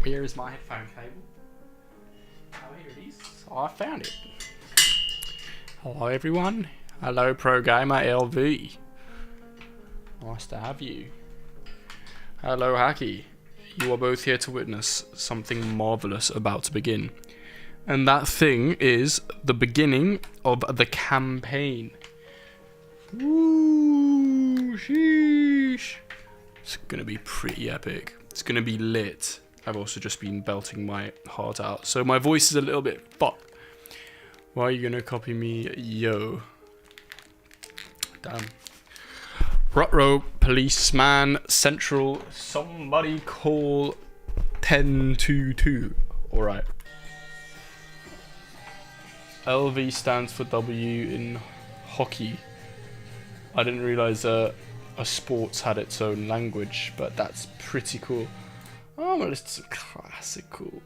Where is my headphone cable? Oh, here it is. Oh, I found it. Hello, everyone. Hello, Pro Gamer LV. Nice to have you. Hello, Hacky. You are both here to witness something marvelous about to begin. And that thing is the beginning of the campaign. Woo, sheesh. It's gonna be pretty epic. It's gonna be lit. I've also just been belting my heart out, so my voice is a little bit fucked. Why are you gonna copy me, yo? Damn. Rutro, policeman, central, somebody call 1022. Alright. LV stands for W in hockey. I didn't realise a sports had its own language, but that's pretty cool. Oh, well, it's classical.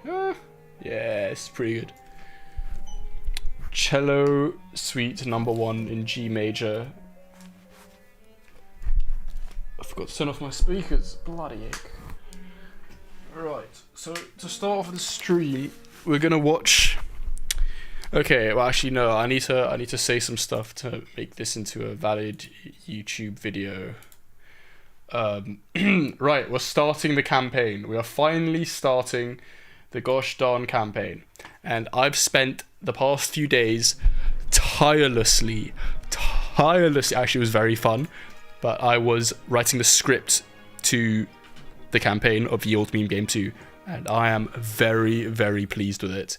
Yeah, it's pretty good. Cello Suite number 1 in G major. I forgot to turn off my speakers. Bloody heck. Right, so to start off the stream, we're gonna watch. Okay, well actually no, I need to say some stuff to make this into a valid YouTube video. Right, we're starting the campaign. We are finally starting the gosh darn campaign. And I've spent the past few days tirelessly, actually it was very fun, but I was writing the script to the campaign of Ye Olde Meme Game 2, and I am very, very pleased with it.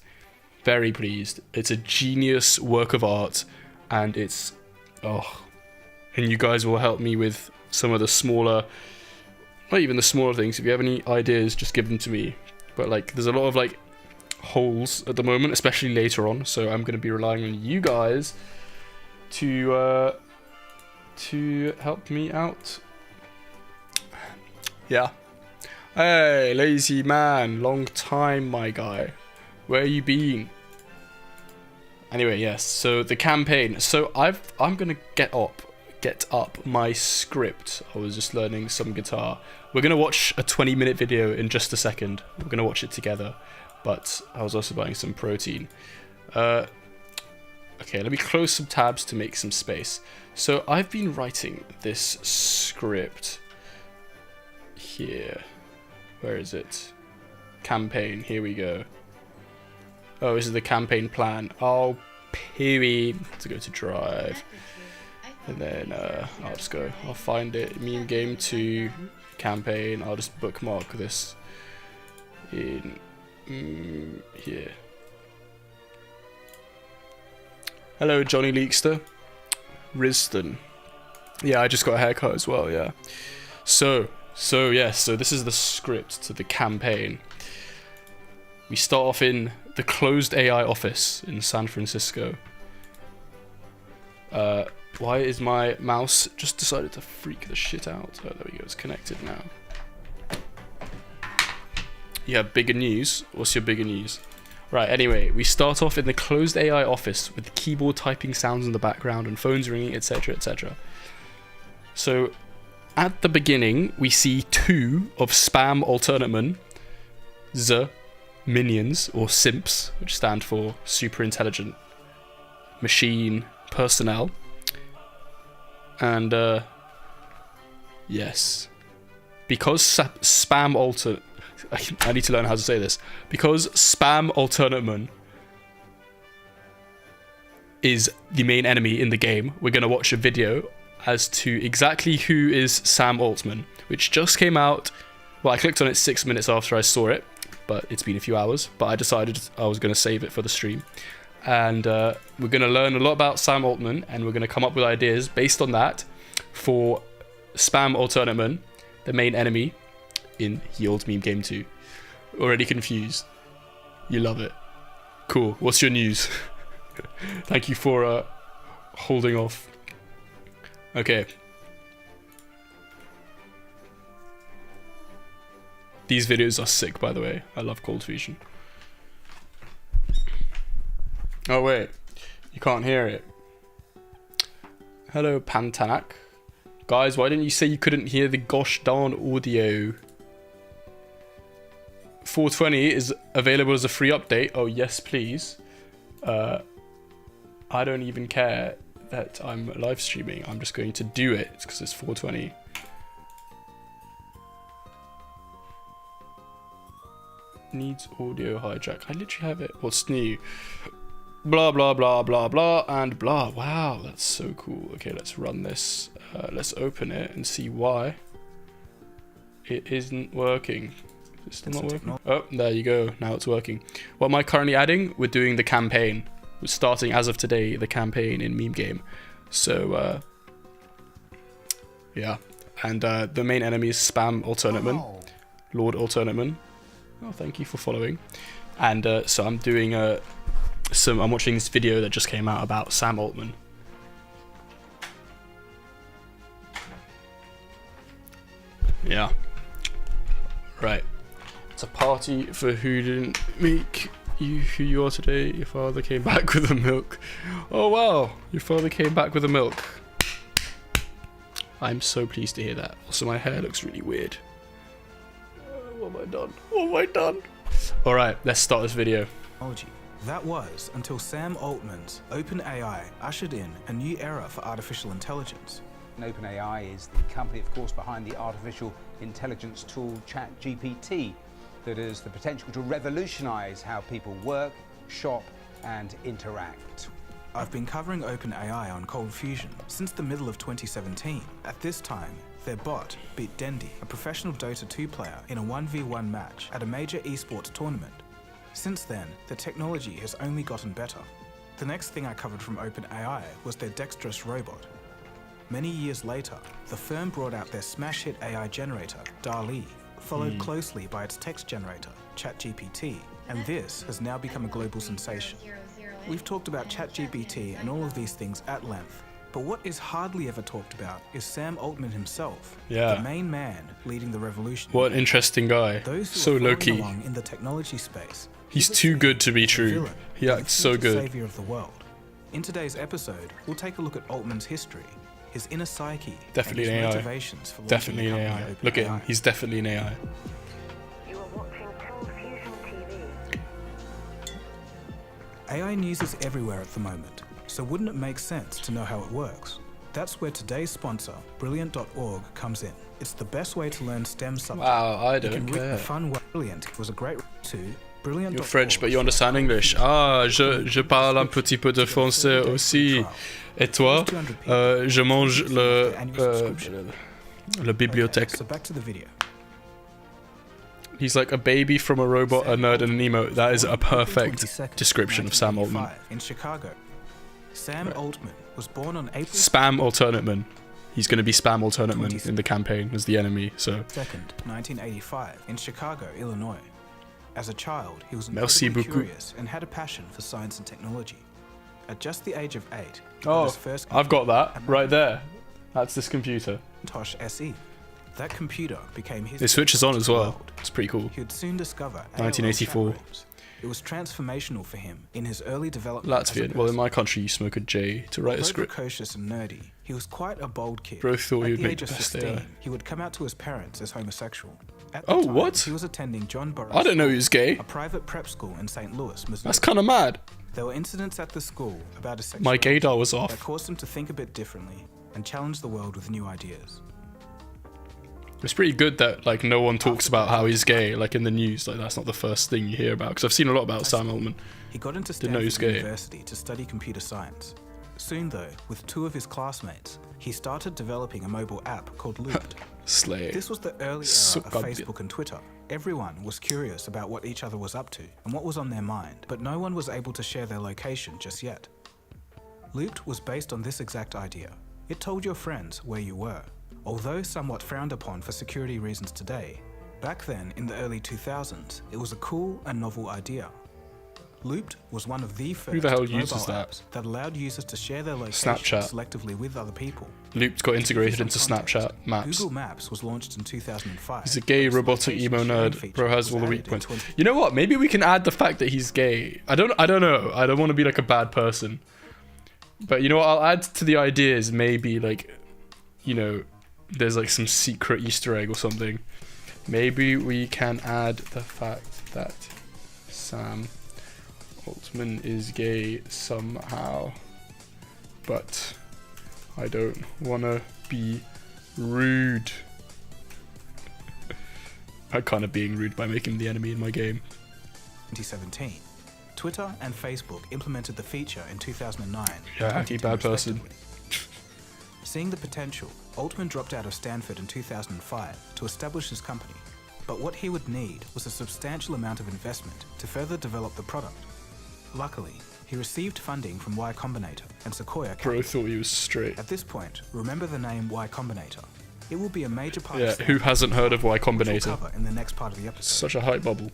Very pleased. It's a genius work of art, and it's, oh, and you guys will help me with some of the smaller, not even the smaller things. If you have any ideas, just give them to me. But like, there's a lot of like holes at the moment, especially later on, so I'm going to be relying on you guys to help me out. Yeah. Hey, lazy man, long time, my guy. Where you been? Anyway, yes. So the campaign. So I'm gonna get up my script. I was just learning some guitar. We're gonna watch a 20-minute video in just a second. We're gonna watch it together. But I was also buying some protein. Okay, let me close some tabs to make some space. So I've been writing this script here. Where is it? Campaign. Here we go. Oh, this is the campaign plan. Oh, period. To go to drive. And then I'll just go. I'll find it. Meme Game 2 campaign. I'll just bookmark this in here. Hello, Johnny Leekster. Riston. Yeah, I just got a haircut as well, yeah. So this is the script to the campaign. We start off in the closed AI office in San Francisco. Why is my mouse just decided to freak the shit out? Oh, there we go, it's connected now. You have bigger news? What's your bigger news? Right, anyway, we start off in the closed AI office with keyboard typing sounds in the background and phones ringing, etc, etc. So, at the beginning, we see 2 of Spam Alternatemen, minions, or simps, which stand for super intelligent machine personnel. And yes, because spam alter, I need to learn how to say this. Because Spam Alternatemen is the main enemy in the game, we're gonna watch a video as to exactly who is Sam Altman, which just came out. Well, I clicked on it 6 minutes after I saw it, but it's been a few hours. But I decided I was going to save it for the stream. And we're going to learn a lot about Sam Altman, and we're going to come up with ideas based on that for Spam Alternatemen, the main enemy in Ye Olde Meme Game 2. Already confused? You love it. Cool. What's your news? Thank you for holding off. Okay. These videos are sick, by the way. I love Cold Fusion. Oh, wait. You can't hear it. Hello, Pantanak. Guys, why didn't you say you couldn't hear the gosh darn audio? 420 is available as a free update. Oh, yes, please. I don't even care that I'm live streaming. I'm just going to do it because it's 420. Needs audio hijack. I literally have it. What's new? Blah, blah, blah, blah, blah, and blah. Wow, that's so cool. Okay, let's run this. Let's open it and see why it isn't working. Is it still not working? Oh, there you go. Now it's working. What am I currently adding? We're doing the campaign. We're starting as of today the campaign in Meme Game. So, yeah. And the main enemy is Spam Alternate Man. Lord Alternate Man. Oh, thank you for following. And so I'm doing I'm watching this video that just came out about Sam Altman. Yeah. Right. It's a party for who didn't make you who you are today. Your father came back with the milk. Oh wow, your father came back with the milk. I'm so pleased to hear that. Also, my hair looks really weird. What have I done? What have I done? Alright, let's start this video. That was until Sam Altman's OpenAI ushered in a new era for artificial intelligence. OpenAI is the company, of course, behind the artificial intelligence tool ChatGPT that has the potential to revolutionize how people work, shop, and interact. I've been covering OpenAI on Cold Fusion since the middle of 2017. At this time, their bot beat Dendi, a professional Dota 2 player, in a 1v1 match at a major esports tournament. Since then, the technology has only gotten better. The next thing I covered from OpenAI was their dexterous robot. Many years later, the firm brought out their smash hit AI generator, DALL-E, followed closely by its text generator, ChatGPT, and this has now become a global sensation. We've talked about ChatGPT and all of these things at length, but what is hardly ever talked about is Sam Altman himself, the main man leading the revolution. What an interesting guy. So low-key. In the technology space, he's too good to be true. He acts so good. Savior of the world. In today's episode, we'll take a look at Altman's history, his inner psyche, definitely and his an AI. motivations for Definitely an AI. Look at him. He's definitely an AI. You are watching Cold Fusion TV. AI news is everywhere at the moment, so wouldn't it make sense to know how it works? That's where today's sponsor, Brilliant.org, comes in. It's the best way to learn STEM subjects. Wow, I You don't can read care. the fun way. Brilliant was a great to Brilliant. You're French, but you understand English. Ah, je parle un petit peu de français aussi. Et toi? Je mange le bibliothèque. So back to the video. He's like a baby from a robot, a nerd, and an emo. That is a perfect description of Sam Altman. In Chicago. Sam Altman was born on April Spam Alternate Man. He's going to be Spam Alternate Man in the campaign as the enemy, so... 2nd, 1985, in Chicago, Illinois. As a child, he was Merci incredibly beaucoup. curious and had a passion for science and technology. At just the age of 8, he got Oh, his first I've got that right there. That's this computer. Macintosh SE. That computer became his... It switches on as to the well. world. It's pretty cool. He would soon discover 1984. AOL chat rooms. It was transformational for him in his early development. as a Latvian. Well, in person. my country, you smoke a J to write a Although script. precocious and nerdy, he was quite a bold kid. Bro thought he At would the make age of the best 16, AI. he would come out to his parents as homosexual. At the Oh, time, what? He was attending John Burroughs, I don't know who's gay. a private prep school in St. Louis, Missouri. That's kind of mad. There were incidents at the school about his My sexuality gaydar was that off. caused him to think a bit differently and challenge the world with new ideas. It's pretty good that like no one talks about how he's gay, like in the news. Like that's not the first thing you hear about. Because I've seen a lot about Sam Altman. He got into Didn't know he was Stanford gay. University to study computer science. Soon though, with 2 of his classmates, he started developing a mobile app called Looped. Slay. This was the early So era of goddamn- Facebook and Twitter. Everyone was curious about what each other was up to and what was on their mind, but no one was able to share their location just yet. Looped was based on this exact idea. It told your friends where you were. Although somewhat frowned upon for security reasons today, back then in the early 2000s, it was a cool and novel idea. Looped was one of the first the hell mobile uses that? apps that allowed users to share their location Snapchat. selectively with other people. Looped got integrated into Some context, Snapchat Maps. Google Maps was launched in 2005. He's a gay but its robotic location emo sharing nerd. feature Bro has was all the added weak in points. 20 You know what? Maybe we can add the fact that he's gay. I don't know. I don't want to be like a bad person. But you know what? I'll add to the ideas. Maybe like, you know, there's like some secret Easter egg or something. Maybe we can add the fact that Sam Altman is gay somehow, but I don't wanna be rude. I'm kind of being rude by making him the enemy in my game. 2017. Twitter and Facebook implemented the feature in 2009. Yeah, hacky bad person. respectively. Seeing the potential, Altman dropped out of Stanford in 2005 to establish his company. But what he would need was a substantial amount of investment to further develop the product. Luckily, he received funding from Y Combinator and Sequoia Capital. Bro thought he was straight. At this point, remember the name Y Combinator. It will be a major part Yeah, of who hasn't heard of Y which we'll Combinator? cover in the next part of the episode. Such a hype bubble.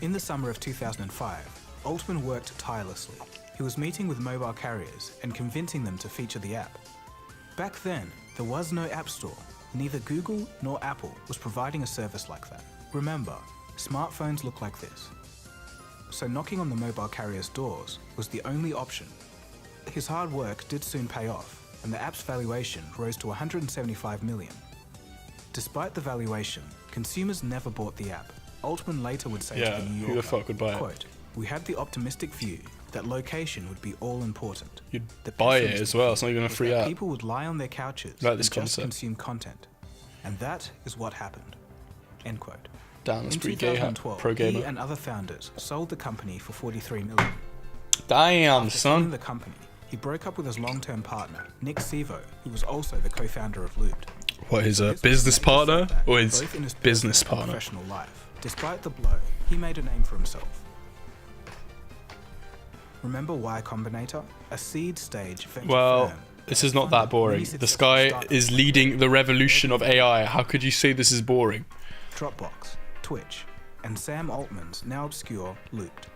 In the summer of 2005, Altman worked tirelessly. He was meeting with mobile carriers and convincing them to feature the app. Back then, there was no app store. Neither Google nor Apple was providing a service like that. Remember, smartphones look like this. So knocking on the mobile carriers' doors was the only option. His hard work did soon pay off, and the app's valuation rose to $175 million. Despite the valuation, consumers never bought the app. Altman later would say Yeah, to the New who Yorker, the fuck would buy it? quote, "We had the optimistic view that location would be all important. You'd The buy it pessimistic as well, it's not view even a was free that app. People would lie on their couches Like this and just concept. consume content. And that is what happened." End quote. Damn, that's In pretty gay, 2012, pro he gamer. and other founders sold the company for $43 million. Damn, After selling son. the company, he broke up with his long-term partner, Nick Sevo, who was also the co-founder of Looped. What, his This was a business major partner? setback, Or his both in his business personal and partner? professional life. Despite the blow, he made a name for himself. Remember Y Combinator? A seed stage venture Well, firm this is not that boring. This guy is leading the revolution of AI. How could you say this is boring? Dropbox, Twitch, and Sam Altman's now obscure Looped.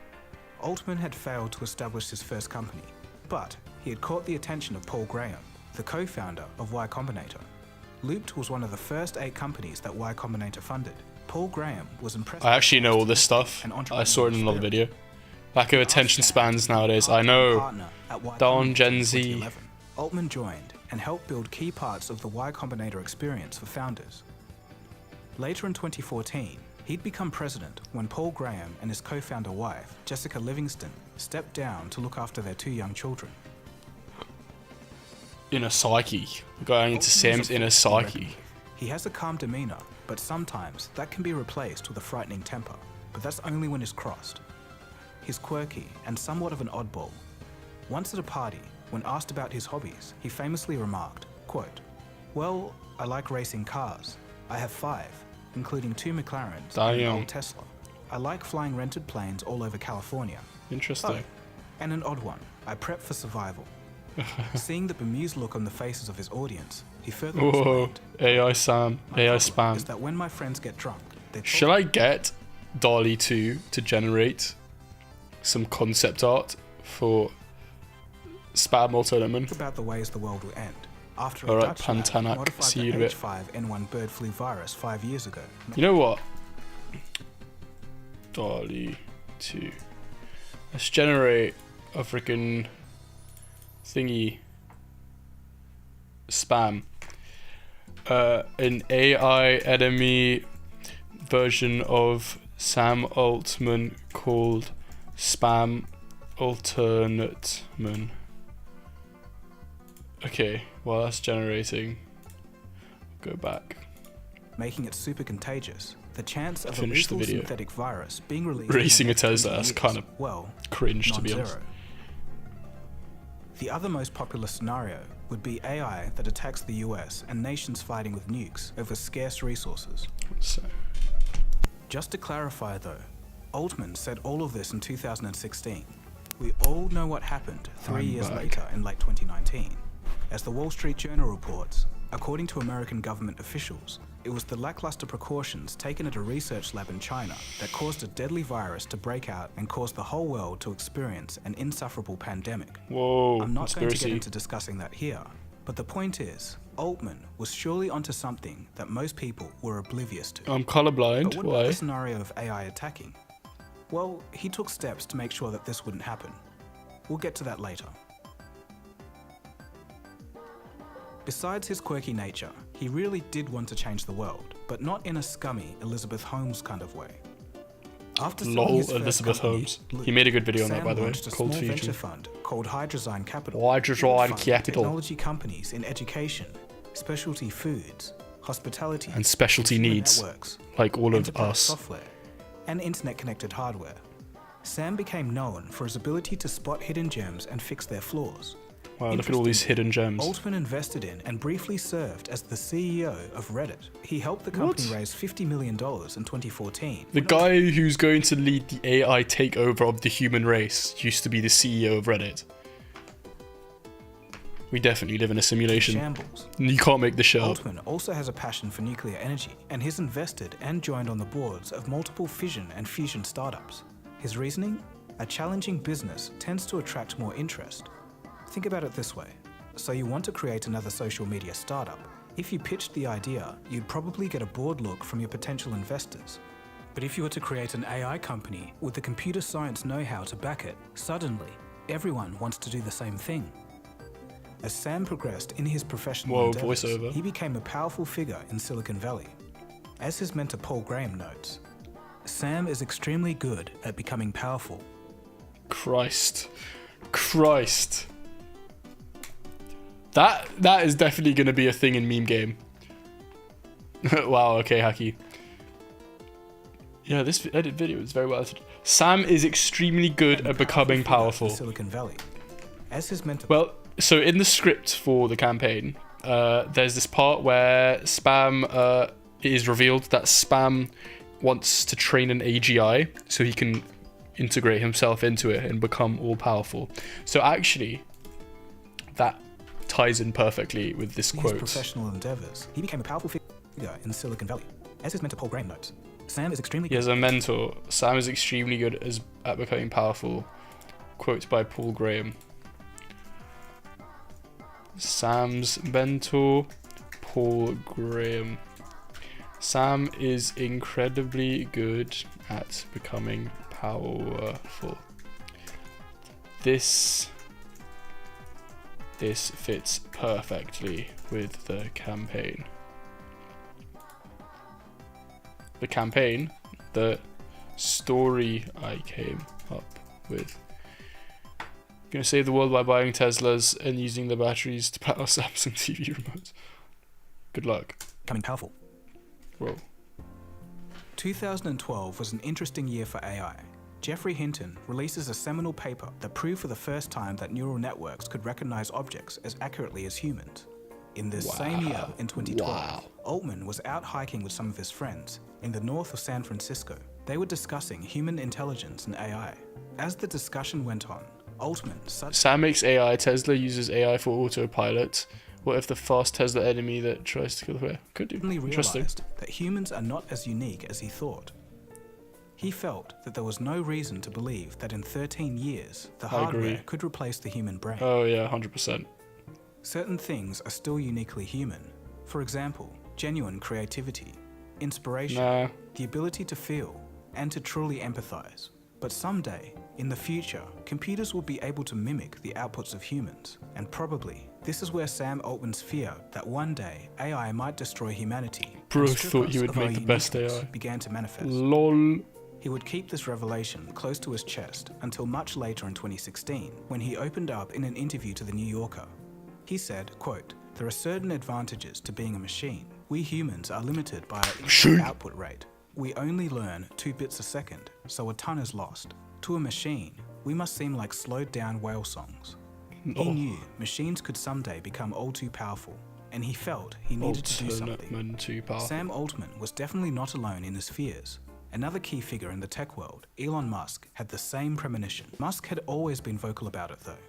Altman had failed to establish his first company, but he had caught the attention of Paul Graham, the co-founder of Y Combinator. Looped was one of the first 8 companies that Y Combinator funded. Paul Graham was impressed. I actually know all this stuff. I saw it in another video. Lack of attention spans nowadays. I know. Don Gen Z. Altman joined and helped build key parts of the Y Combinator experience for founders. Later in 2014, he'd become president when Paul Graham and his co-founder wife, Jessica Livingston, stepped down to look after their 2 young children. Inner psyche. Going into Sam's inner psyche. He has a calm demeanor, but sometimes that can be replaced with a frightening temper. But that's only when it's crossed. He's quirky and somewhat of an oddball. Once at a party, when asked about his hobbies, he famously remarked, quote, "Well, I like racing cars. I have 5, including 2 McLarens and an Damn. old Tesla. I like flying rented planes all over California. Interesting. Oh, and an odd one. I prep for survival." Seeing the bemused look on the faces of his audience, he further Whoa. explained, AI Sam. "My AI problem is spam. that when my friends get drunk, they talk Shall I get Dolly 2 to generate some concept art for Spam Ultimate? about the ways the world will end. After All a right, Dutch lab Pantanak, modified see the you in a bit. H5N1 bird flu virus 5 years ago. You know what? Dolly 2. Let's generate a freaking thingy. Spam. An AI enemy version of Sam Altman called Spam Alternate Man. Okay, while that's generating, go back. Making it super contagious. The chance of a Finish the lethal video. synthetic virus being released in Racing the a next Tesla, 20 that's years, kind of well, cringe to be honest. non-zero. The other most popular scenario would be AI that attacks the US and nations fighting with nukes over scarce resources. So, Just to clarify though, Altman said all of this in 2016. We all know what happened 3 years back. later in late 2019. As the Wall Street Journal reports, according to American government officials, it was the lackluster precautions taken at a research lab in China that caused a deadly virus to break out and caused the whole world to experience an insufferable pandemic. whoa, I'm not going to get conspiracy. into discussing that here, but the point is, Altman was surely onto something that most people were oblivious to. I'm But colorblind. what about Why? the scenario of AI attacking? Well, he took steps to make sure that this wouldn't happen. We'll get to that later. Besides his quirky nature, he really did want to change the world, but not in a scummy Elizabeth Holmes kind of way. After selling Lol, his first Elizabeth company, Holmes. Loop, He made a good video on Sam that, by the way. launched a Cold small venture Fusion. fund called Hydrozyme Capital. Hydrozyme It would fund Capital. Technology companies in education, specialty foods, hospitality, And specialty consumer needs, networks, like all of enterprise us. software, and internet-connected hardware. Sam became known for his ability to spot hidden gems and fix their flaws. Wow, look at all these hidden gems. Altman invested in and briefly served as the CEO of Reddit. He helped the company What? raise $50 million in 2014. The guy who's going to lead the AI takeover of the human race used to be the CEO of Reddit. We definitely live in a simulation. Shambles. You can't make this shit up. Altman also has a passion for nuclear energy and has invested and joined on the boards of multiple fission and fusion startups. His reasoning? A challenging business tends to attract more interest. Think about it this way. So you want to create another social media startup. If you pitched the idea, you'd probably get a bored look from your potential investors. But if you were to create an AI company with the computer science know-how to back it, suddenly everyone wants to do the same thing. As Sam progressed in his professional endeavors, voiceover. he became a powerful figure in Silicon Valley. As his mentor Paul Graham notes, Sam is extremely good at becoming powerful. Christ. That is definitely going to be a thing in meme game. Wow, okay, Hacky. Yeah, this edit video is very well edited. Sam is extremely good at becoming figure powerful. in Silicon Valley. As his mentor Well, so in the script for the campaign, there's this part where Spam, it is revealed that Spam wants to train an AGI so he can integrate himself into it and become all powerful. So actually, that ties in perfectly with this his quote. professional endeavors, he became a powerful figure in Silicon Valley. As his mentor Paul Graham notes, Sam is extremely He has a mentor. Sam is extremely good at becoming powerful. Quote by Paul Graham. Sam's mentor, Paul Graham. Sam is incredibly good at becoming powerful. This fits perfectly with the campaign. The campaign, the story I came up with. Gonna save the world by buying Teslas and using the batteries to power Samsung TV remotes. Good luck. becoming powerful. Whoa. 2012 was an interesting year for AI. Geoffrey Hinton releases a seminal paper that proved for the first time that neural networks could recognize objects as accurately as humans. In this same year, in 2012, Altman was out hiking with some of his friends in the north of San Francisco. They were discussing human intelligence and AI. As the discussion went on, Altman Sam makes AI. Tesla uses AI for autopilot. What if the fast Tesla enemy that tries to kill the player? Could do. suddenly Interesting. realized that humans are not as unique as he thought. He felt that there was no reason to believe that in 13 years, the hardware agree. could replace the human brain. Oh yeah, 100%. Certain things are still uniquely human. For example, genuine creativity, inspiration, Nah. the ability to feel, and to truly empathize. But someday, in the future, computers will be able to mimic the outputs of humans. And probably, this is where Sam Altman's fear that one day AI might destroy humanity Bro and strip thought us you would of our make the best uniqueness AI. began to manifest. LOL. He would keep this revelation close to his chest until much later in 2016, when he opened up in an interview to The New Yorker. He said, quote, "There are certain advantages to being a machine. We humans are limited by our input output rate. We only learn 2 bits a second, so a ton is lost. To a machine, we must seem like slowed down whale songs." He knew machines could someday become all too powerful, and he felt he needed to do something. Too powerful. Sam Altman was definitely not alone in his fears. Another key figure in the tech world, Elon Musk, had the same premonition. Musk had always been vocal about it though.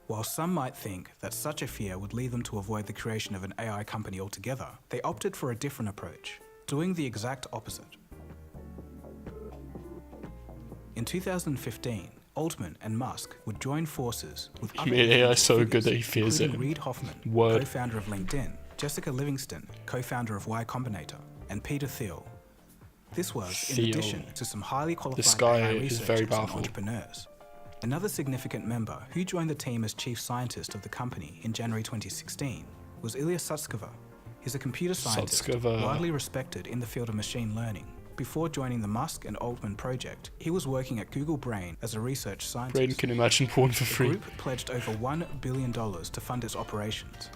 While some might think that such a fear would lead them to avoid the creation of an AI company altogether, they opted for a different approach, doing the exact opposite. In 2015, Altman and Musk would join forces with He other made AI influential so figures, good that he fears including it. Reid Hoffman, Word. co-founder of LinkedIn, Jessica Livingston, co-founder of Y Combinator, and Peter Thiel. This was in Thiel. addition to some highly qualified This guy AI is researchers very and powerful. entrepreneurs. Another significant member who joined the team as chief scientist of the company in January 2016 was Ilya Sutskever. He's a computer scientist Sutskever. widely respected in the field of machine learning. Before joining the Musk and Altman project, he was working at Google Brain as a research scientist. Brain can imagine porn for The free. group pledged over $1 billion to fund its operations.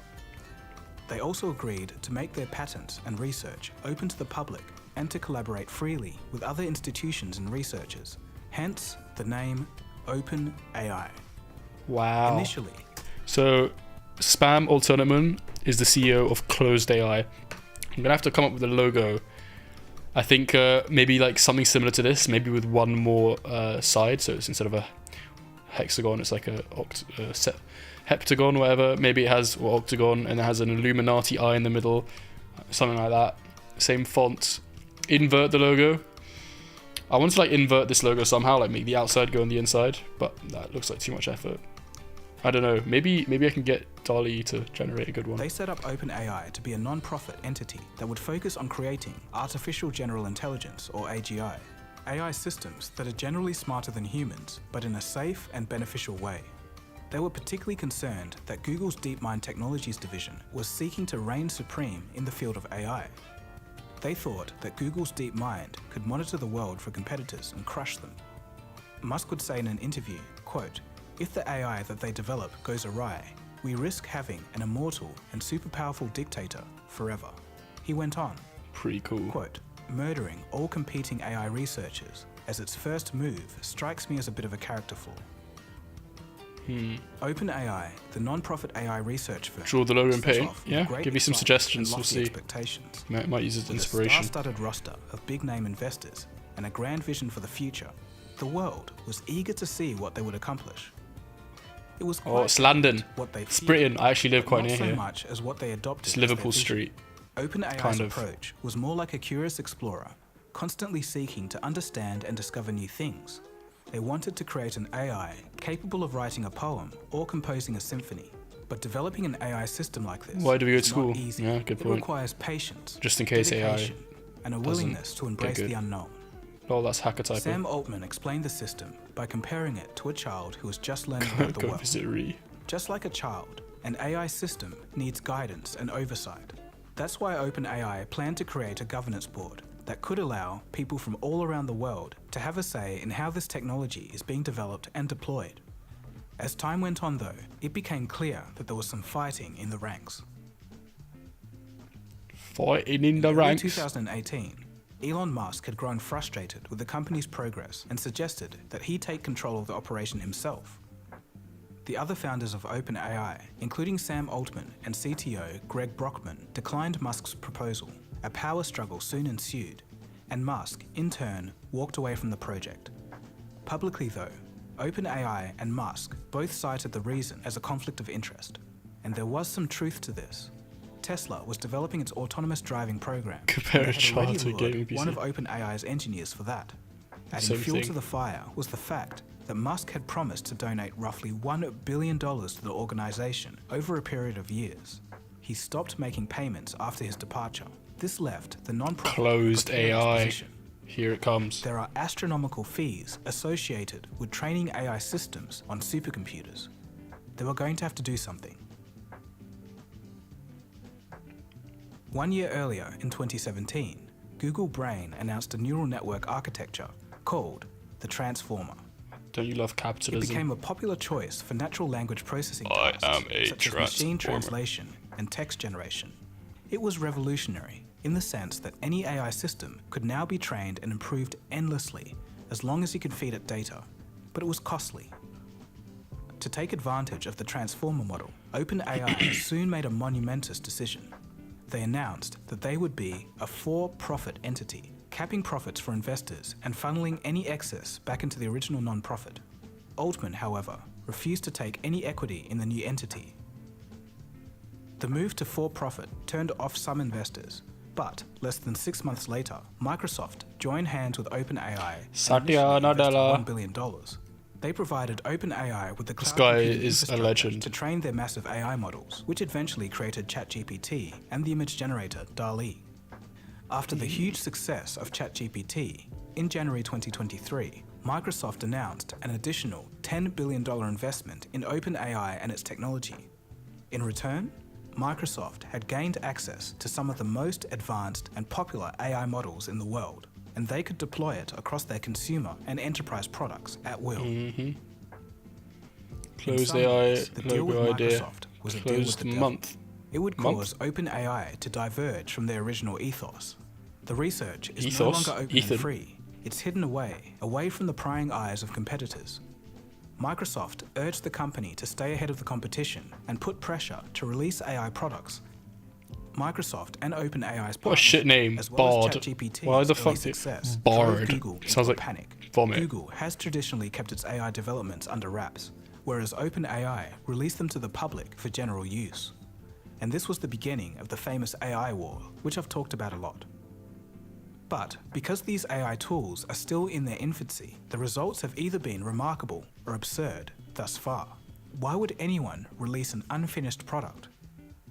They also agreed to make their patents and research open to the public and to collaborate freely with other institutions and researchers, hence the name OpenAI. Wow. Initially, So, Spam Alternatman is the CEO of Closed AI. I'm gonna have to come up with a logo. I think maybe like something similar to this, maybe with one more side. So it's instead of a hexagon, it's like a heptagon, whatever. Maybe it has or octagon, and it has an Illuminati eye in the middle, something like that. Same font. Invert the logo. I want to like invert this logo somehow, like make the outside go on the inside, but that looks like too much effort. I don't know. Maybe I can get DALL-E to generate a good one. they set up OpenAI to be a non-profit entity that would focus on creating artificial general intelligence, or AGI, AI systems that are generally smarter than humans, but in a safe and beneficial way. They were particularly concerned that Google's DeepMind Technologies division was seeking to reign supreme in the field of AI. They thought that Google's DeepMind could monitor the world for competitors and crush them. Musk would say in an interview, quote, "If the AI that they develop goes awry, we risk having an immortal and super powerful dictator forever." He went on, Pretty cool. quote, "Murdering all competing AI researchers as its first move strikes me as a bit of a character flaw." OpenAI, the non-profit AI research firm, Draw the logo in set paint. off with Yeah, great give me some excitement suggestions, and we'll lofty see. expectations. Might use it as With a inspiration. star-studded roster of big-name investors and a grand vision for the future, the world was eager to see what they would accomplish. It was Oh, quite it's London. what they It's feared, Britain. I actually live but quite not near so here. much as what they adopted. It's as their Liverpool vision. Street. OpenAI's kind of. approach was more like a curious explorer, constantly seeking to understand and discover new things. They wanted to create an AI capable of writing a poem or composing a symphony. But developing an AI system like this Why do we go to is school? not easy. Yeah, good It point. requires patience, Just in case AI dedication, and a willingness to embrace good. the unknown. Oh, that's hacker type. Sam Altman explained the system by comparing it to a child who was just learning about the Go world. visit Ree. Just like a child, an AI system needs guidance and oversight. That's why OpenAI planned to create a governance board that could allow people from all around the world to have a say in how this technology is being developed and deployed. As time went on though, it became clear that there was some fighting in the ranks. Fighting in the In ranks. 2018, Elon Musk had grown frustrated with the company's progress and suggested that he take control of the operation himself. The other founders of OpenAI, including Sam Altman and CTO Greg Brockman, declined Musk's proposal. A power struggle soon ensued, and Musk, in turn, walked away from the project. Publicly though, OpenAI and Musk both cited the reason as a conflict of interest, and there was some truth to this. Tesla was developing its autonomous driving program. Compare and a they had child already to a lured gaming PC. one of OpenAI's engineers for that. Adding Same fuel thing. to the fire was the fact that Musk had promised to donate roughly $1 billion to the organization over a period of years. He stopped making payments after his departure. This left the non-profit Closed precarious AI. position. Here it comes. There are astronomical fees associated with training AI systems on supercomputers. They were going to have to do something. 1 year earlier, in 2017, Google Brain announced a neural network architecture called the Transformer. Don't you love It capitalism? became a popular choice for natural language processing I tasks am a such as machine transformer. translation and text generation. It was revolutionary in the sense that any AI system could now be trained and improved endlessly as long as you could feed it data, but it was costly. To take advantage of the transformer model, OpenAI soon made a monumentous decision. They announced that they would be a for-profit entity, capping profits for investors and funneling any excess back into the original non-profit. Altman, however, refused to take any equity in the new entity. The move to for-profit turned off some investors, but less than 6 months later, Microsoft joined hands with OpenAI and Satya initially invested Nadella. $1 billion. They provided OpenAI with the This cloud guy computing is a infrastructure legend. to train their massive AI models, which eventually created ChatGPT and the image generator DALL-E. After the huge success of ChatGPT, in January 2023, Microsoft announced an additional $10 billion investment in OpenAI and its technology. In return, Microsoft had gained access to some of the most advanced and popular AI models in the world, and they could deploy it across their consumer and enterprise products at will. In Close some the ways, the deal with logo idea. Microsoft was a deal Close with the the devil. month. It would Month? cause OpenAI to diverge from their original ethos. The research is no Ethos? longer open Ethan. and free. It's hidden away from the prying eyes of competitors. Microsoft urged the company to stay ahead of the competition and put pressure to release AI products. Microsoft and OpenAI's What a shit name, as well Bard. as ChatGPT's Why the early fuck success Bard? drove Google Sounds into like panic. vomit. Google has traditionally kept its AI developments under wraps, whereas OpenAI released them to the public for general use. And this was the beginning of the famous AI war, which I've talked about a lot. But because these AI tools are still in their infancy, the results have either been remarkable or absurd thus far. Why would anyone release an unfinished product?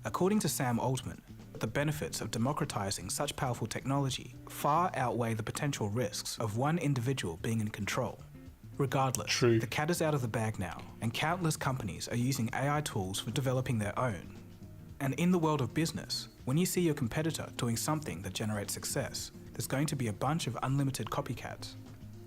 According to Sam Altman, the benefits of democratizing such powerful technology far outweigh the potential risks of one individual being in control. Regardless, True. the cat is out of the bag now, and countless companies are using AI tools for developing their own. And in the world of business, when you see your competitor doing something that generates success, there's going to be a bunch of unlimited copycats.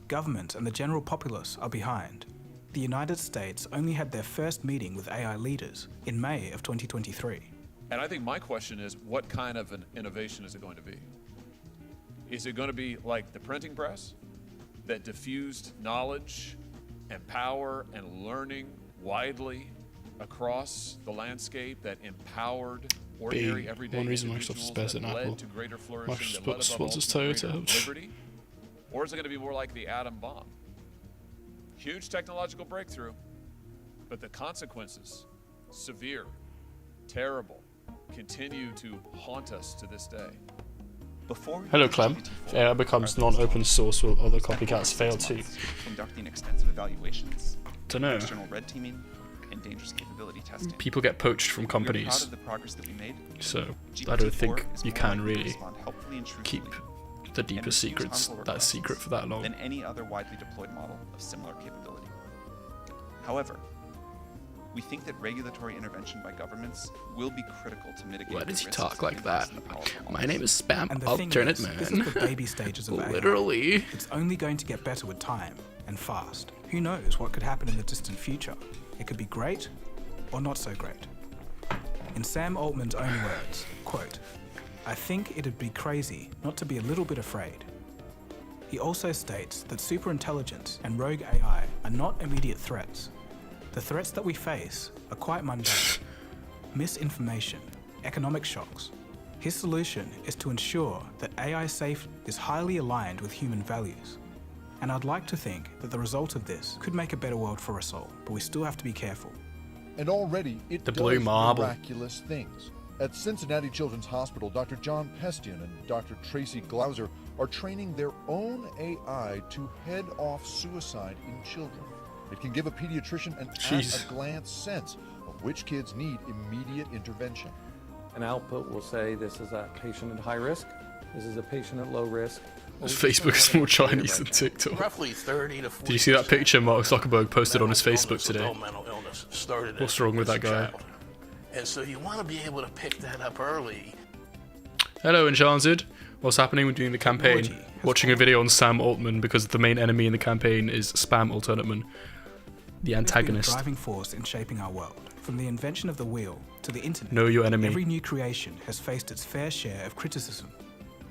Government and the general populace are behind. The United States only had their first meeting with AI leaders in May of 2023. And I think my question is, what kind of an innovation is it going to be? Is it going to be like the printing press that diffused knowledge and power and learning widely across the landscape, that empowered ordinary everyday one reason individuals, Microsoft's better that than Apple. led to greater flourishing, that Microsoft led above all sponsors to greater Toyota. liberty? Or is it going to be more like the atom bomb? Huge technological breakthrough, but the consequences, severe, terrible, continue to haunt us to this day. Hello, Clem. If AI becomes non-open source, will other copycats fail too? Conducting extensive evaluations, Dunno. external red teaming, and dangerous capability testing. People get poached from We are proud companies, of the progress that we made. so I GPT-4 don't think is you more can likely to really respond helpfully and truthfully keep the and deeper refuse secrets harmful that requests secret for that long. than any other widely deployed model of similar capability. However, we think that regulatory intervention by governments will be critical to mitigate Why the does he risks talk like that? inherent in the powerful My models. name is Spam And the thing Alternate is, this is the Man. baby stages of AI. Literally. It's only going to get better with time, and fast. Who knows what could happen in the distant future? It could be great, or not so great. In Sam Altman's own words, quote, "I think it'd be crazy not to be a little bit afraid." He also states that superintelligence and rogue AI are not immediate threats. The threats that we face are quite mundane. Misinformation, economic shocks. His solution is to ensure that AI safety is highly aligned with human values. And I'd like to think that the result of this could make a better world for us all, but we still have to be careful. And already it The does blue marble. miraculous things. At Cincinnati Children's Hospital, Dr. John Pestian and Dr. Tracy Glauser are training their own AI to head off suicide in children. It can give a pediatrician an Jeez. at-a-glance sense of which kids need immediate intervention. An output will say this is a patient at high risk, this is a patient at low risk. Facebook is more Chinese than TikTok. Roughly 30 to 40. Did you see that picture Mark Zuckerberg posted on his mental Facebook illness, today? adult mental illness started What's as- wrong with as that a guy? child. And so you want to be able to pick that up early. Hello, Enchanted. What's happening? We're doing the campaign. Technology has Watching a video on Sam Altman because the main enemy in the campaign is Spam Alternate Man, the It's been a antagonist. driving force in shaping our world. From the invention of the wheel to the internet, Know your enemy. every new creation has faced its fair share of criticism.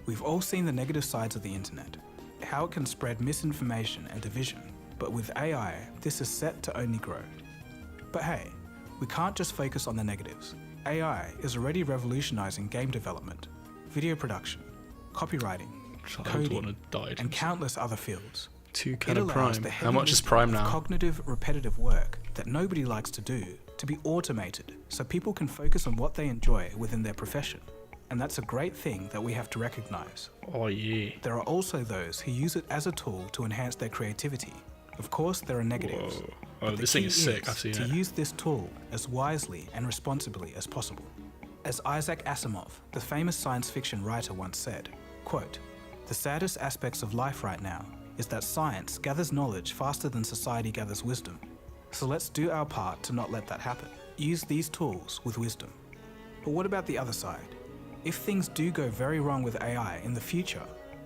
We've all seen the negative sides of the internet, how it can spread misinformation and division. But with AI, this is set to only grow. But hey, we can't just focus on the negatives. AI is already revolutionizing game development, video production, copywriting, Child coding, wanna die. and countless other fields. Two It can of allows Prime. the How heavy much is lifting Prime of now? cognitive, repetitive work that nobody likes to do to be automated so people can focus on what they enjoy within their profession. And that's a great thing that we have to recognize. Oh yeah. There are also those who use it as a tool to enhance their creativity. Of course, there are negatives. Whoa. but Oh, the this thing key is sick. I've seen to it. use this tool as wisely and responsibly as possible. As Isaac Asimov, the famous science fiction writer, once said, quote, "The saddest aspects of life right now is that science gathers knowledge faster than society gathers wisdom. So let's do our part to not let that happen. Use these tools with wisdom." But what about the other side? If things do go very wrong with AI in the future,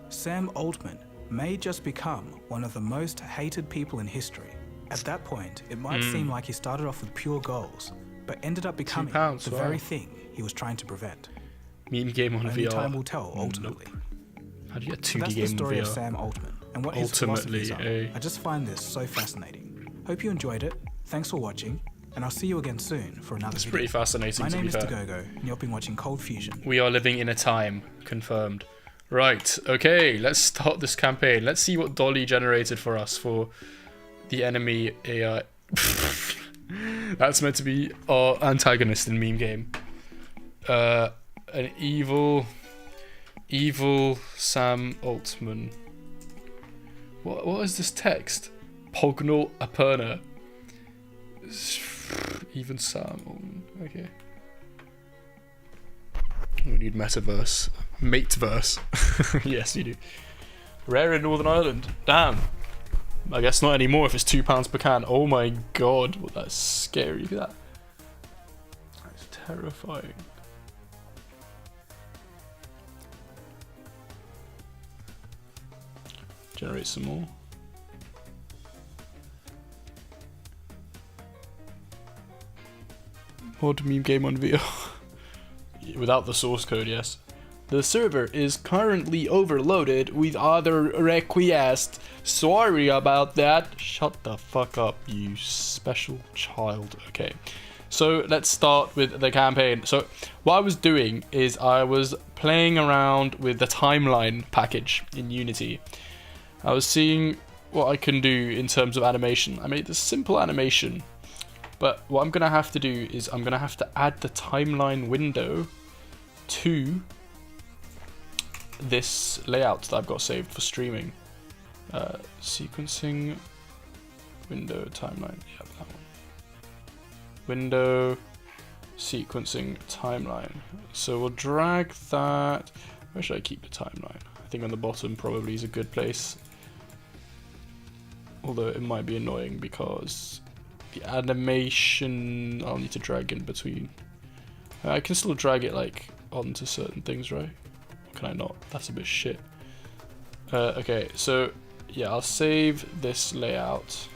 Sam Altman may just become one of the most hated people in history. At that point, it might seem like he started off with pure goals, but ended up becoming the very thing he was trying to prevent. Meme game on Only VR. time will tell, ultimately. How do you get So 2D that's game the story on of VR? Sam Altman and what his philosophies are. I just find this so fascinating. Hope you enjoyed it. Thanks for watching, and I'll see you again soon for another It's video. pretty fascinating, My to name be is fair. Dagogo, and you've been watching Cold Fusion. We are living in a time, confirmed. Right, okay, let's start this campaign. Let's see what Dolly generated for us for the enemy AI. That's meant to be our antagonist in meme game. An evil Sam Altman. What is this text? Pognal Aperna. Even Sam Altman. Okay. We need metaverse. Mateverse. Yes, you do. Rare in Northern Ireland. Damn. I guess not anymore if it's £2 per can. Oh my god. Well, that's scary. Look at that. That's terrifying. Generate some more. Mod meme game on VR. Without the source code, yes. The server is currently overloaded with other requests. Sorry about that. Shut the fuck up, you special child. Okay. So let's start with the campaign. So what I was doing is I was playing around with the timeline package in Unity. I was seeing what I can do in terms of animation. I made this simple animation, but what I'm gonna have to do is I'm gonna have to add the timeline window to this layout that I've got saved for streaming. Sequencing window timeline. Yeah, that one. Window sequencing timeline. So we'll drag that. Where should I keep the timeline? I think on the bottom probably is a good place. Although it might be annoying because the animation I'll need to drag in between. I can still drag it like onto certain things, right? Or can I not? That's a bit shit. Okay, so yeah, I'll save this layout.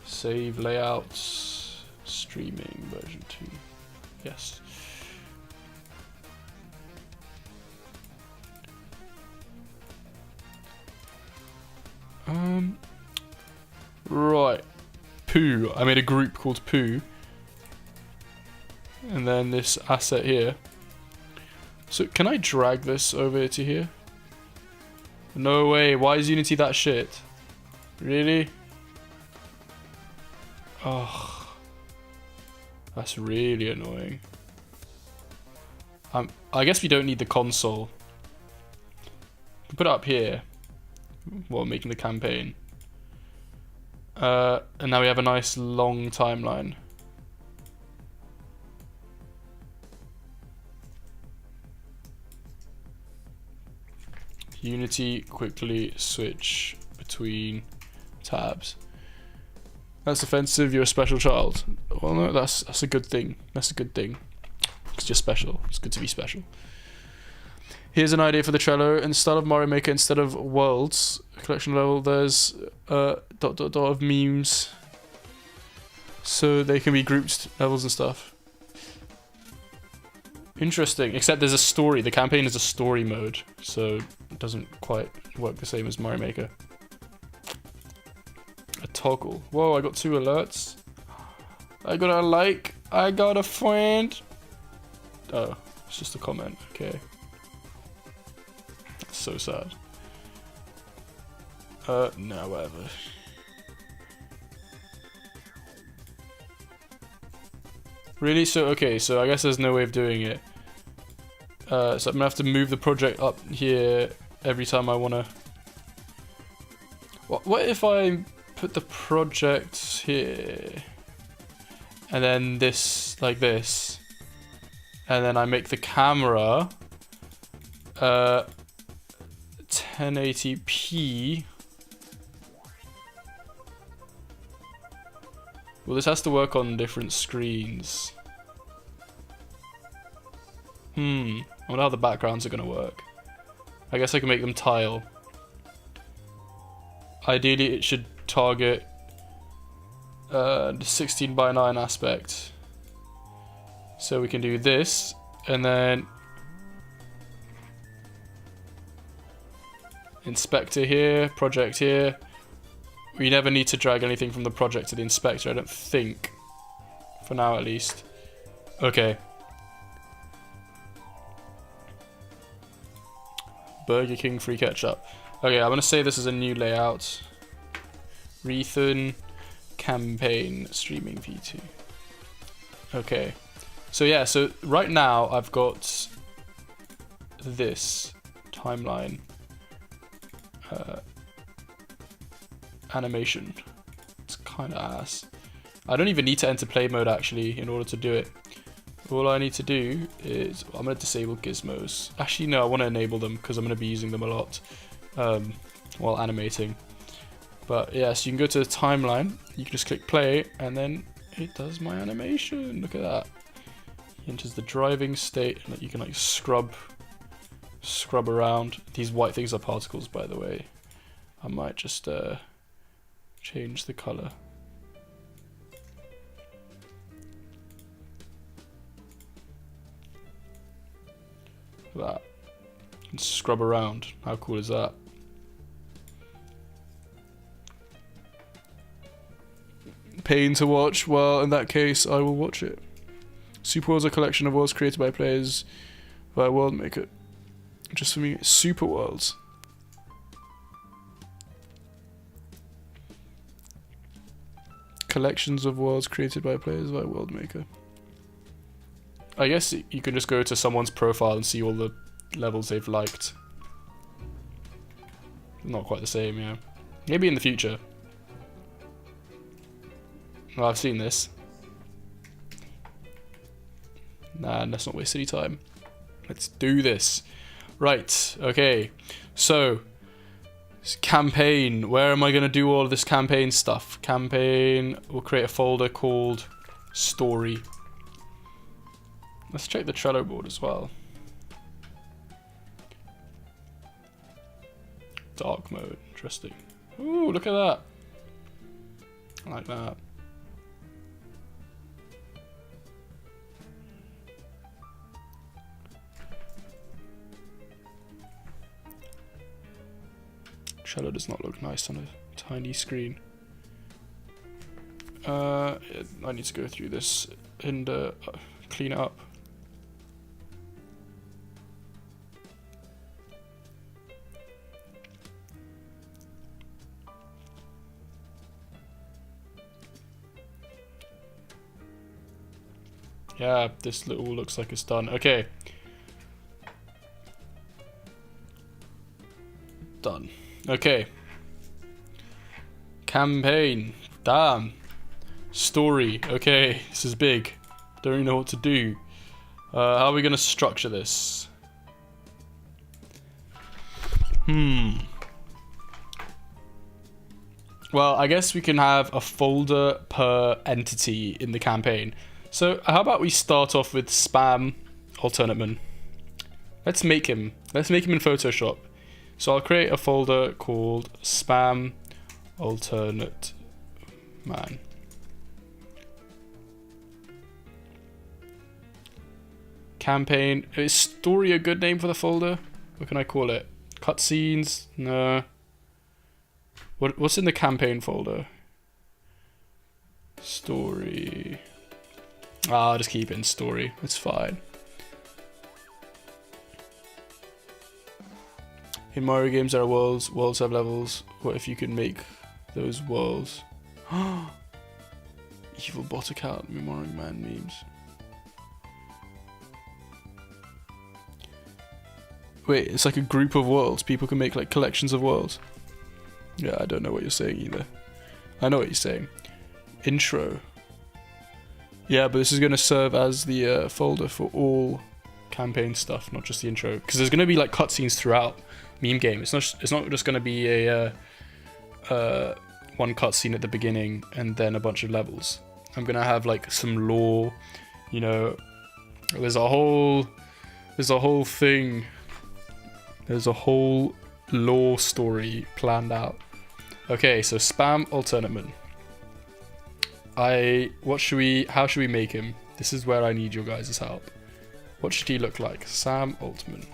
Save layouts, streaming version 2. Yes. Right. Poo. I made a group called Poo. And then this asset here. So can I drag this over to here? No way. Why is Unity that shit? Really? Oh, that's really annoying. I guess we don't need the console. We put it up here while making the campaign. And now we have a nice long timeline. Unity quickly switch between tabs. That's offensive, you're a special child. Well no, that's a good thing. That's a good thing. Because you're special. It's good to be special. Here's an idea for the Trello. Instead of Mario Maker, instead of worlds, collection level, there's of memes. So they can be grouped levels and stuff. Interesting, except there's a story. The campaign is a story mode, so it doesn't quite work the same as Mario Maker. A toggle. Whoa, I got 2 alerts. I got a like. I got a friend. Oh, it's just a comment. Okay. That's so sad. No, whatever. Really? So, okay, so I guess there's no way of doing it. So I'm gonna have to move the project up here every time I wanna... What if I put the project here, and then this, like this, and then I make the camera 1080p. Well, this has to work on different screens. I wonder how the backgrounds are going to work. I guess I can make them tile. Ideally, it should target the 16 by 9 aspect. So we can do this, and then inspector here, project here. We never need to drag anything from the project to the inspector, I don't think. For now, at least. Okay. Burger King free ketchup. Okay, I'm gonna say this is a new layout. Rethan campaign streaming v2. Okay. So yeah, so right now I've got this timeline animation. It's kind of ass. I don't even need to enter play mode actually in order to do it. All I need to do is, I'm going to disable gizmos. Actually no, I want to enable them because I'm going to be using them a lot while animating. But yeah, so you can go to the timeline, you can just click play, and then it does my animation. Look at that. It enters the driving state, and you can like scrub around. These white things are particles, by the way. I might just change the color. That and scrub around. How cool is that? Pain to watch. Well, in that case, I will watch it. Super World's a collection of worlds created by players via World Maker. Just for me, Super Worlds. Collections of worlds created by players via World Maker. I guess you can just go to someone's profile and see all the levels they've liked. Not quite the same, yeah. Maybe in the future. Well, I've seen this. Nah, let's not waste any time. Let's do this. Right, okay. So, campaign. Where am I going to do all of this campaign stuff? Campaign. We'll create a folder called Story. Let's check the Trello board as well. Dark mode, interesting. Ooh, look at that. I like that. Trello does not look nice on a tiny screen. I need to go through this and clean it up. Yeah, this little looks like it's done. Okay. Done. Okay. Campaign. Damn. Story. Okay, this is big. Don't even know what to do. How are we going to structure this? Well, I guess we can have a folder per entity in the campaign. So how about we start off with Spam Alternate Man. Let's make him in Photoshop. So I'll create a folder called Spam Alternate Man. Campaign. Is Story a good name for the folder? What can I call it? Cutscenes? No. What's in the campaign folder? Story. I'll just keep it in Story. It's fine. In Mario games there are worlds. Worlds have levels. What if you could make those worlds? Evil bot account. Memoring Man memes. Wait, it's like a group of worlds. People can make like collections of worlds. Yeah, I don't know what you're saying either. I know what you're saying. Intro. Yeah, but this is going to serve as the folder for all campaign stuff, not just the intro. Because there's going to be like cutscenes throughout Meme Game. It's not just going to be a one cutscene at the beginning and then a bunch of levels. I'm going to have like some lore, you know. There's a whole There's a whole thing. There's a whole lore story planned out. Okay, so spam alternate man. How should we make him? This is where I need your guys' help. What should he look like? Sam Altman.